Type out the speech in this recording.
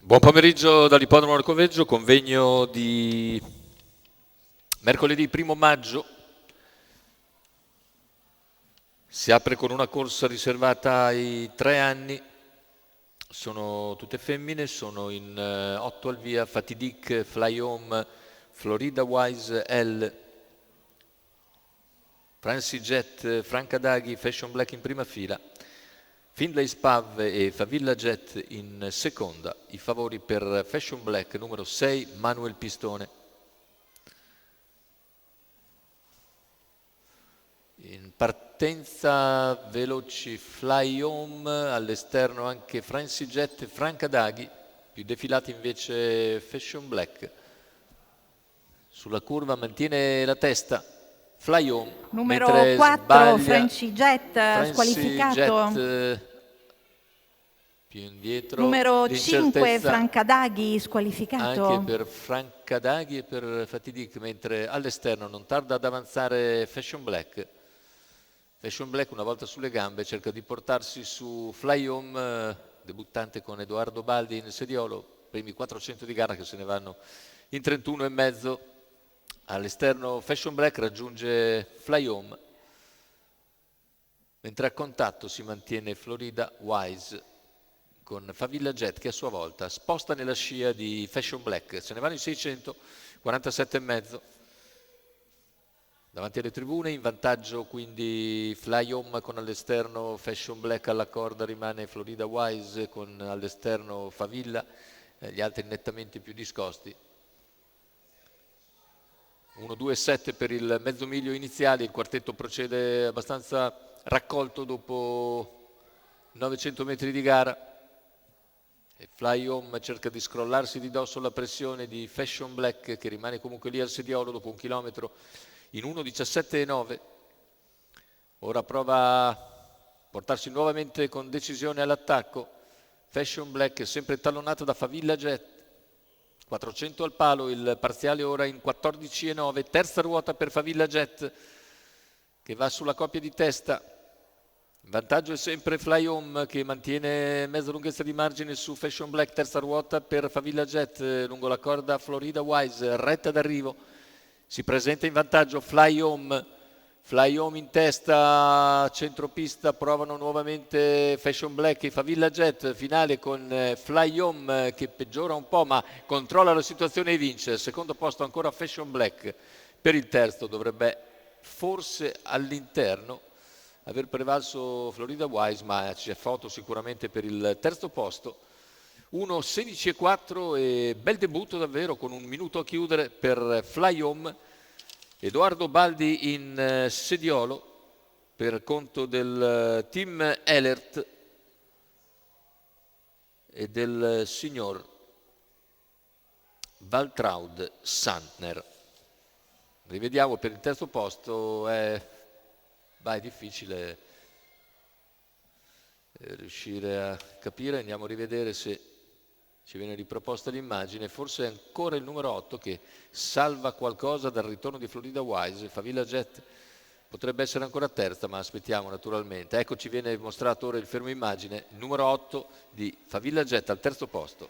Buon pomeriggio dall'Ippodromo Arcoveggio, convegno di mercoledì 1 maggio. Si apre con una corsa riservata ai 3 anni, sono tutte femmine, sono in 8 al via: Fatidic, Fly Home, Florida Wise L, Francie Jet, Franca Daghi, Fashion Black in prima fila, Findlay Spav e Favilla Jet in seconda. I favori per Fashion Black, numero 6, Manuel Pistone. In partenza veloci Fly Home, all'esterno anche Francie Jet e Franca Daghi, più defilati invece Fashion Black. Sulla curva mantiene la testa Fly Home, numero mentre 4 sbaglia Francie Jet squalificato. Jet, più indietro, numero 5 Franca Daghi squalificato. anche per Franca Daghi e per Fatidic, mentre all'esterno non tarda ad avanzare Fashion Black. Fashion Black, una volta sulle gambe, cerca di portarsi su Fly Home, debuttante con Edoardo Baldi in sediolo, primi 400 di gara che se ne vanno in 31 e mezzo. All'esterno Fashion Black raggiunge Fly Home, mentre a contatto si mantiene Florida Wise con Favilla Jet, che a sua volta sposta nella scia di Fashion Black. Se ne vanno in 600, 47 e mezzo. Davanti alle tribune, in vantaggio quindi Fly Home con all'esterno Fashion Black, alla corda rimane Florida Wise con all'esterno Favilla, gli altri nettamente più discosti. 1-2-7 per il mezzo miglio iniziale, il quartetto procede abbastanza raccolto dopo 900 metri di gara e Fly Home cerca di scrollarsi di dosso la pressione di Fashion Black, che rimane comunque lì al sediolo dopo un chilometro in 1:17,9. Ora prova a portarsi nuovamente con decisione all'attacco Fashion Black, sempre tallonata da Favilla Jet. 400 al palo, il parziale ora in 14,9. Terza ruota per Favilla Jet, che va sulla coppia di testa. In vantaggio è sempre Fly Home, che mantiene mezza lunghezza di margine su Fashion Black. Terza ruota per Favilla Jet, lungo la corda Florida Wise, retta d'arrivo. Si presenta in vantaggio Fly Home. Fly Home in testa, centropista, provano nuovamente Fashion Black e Favilla Jet. Finale con Fly Home che peggiora un po' ma controlla la situazione e vince. Secondo posto ancora Fashion Black. Per il terzo dovrebbe forse all'interno aver prevalso Florida Wise, ma c'è foto sicuramente per il terzo posto. 1:16,4 e bel debutto davvero, con un minuto a chiudere per Fly Home. Edoardo Baldi in sediolo per conto del team Elert e del signor Waltraud Santner. Rivediamo per il terzo posto, è difficile riuscire a capire. Andiamo a rivedere se ci viene riproposta l'immagine. Forse è ancora il numero 8 che salva qualcosa dal ritorno di Florida Wise. Favilla Jet potrebbe essere ancora terza, ma aspettiamo naturalmente. Ecco, ci viene mostrato ora il fermo immagine, il numero 8 di Favilla Jet al terzo posto.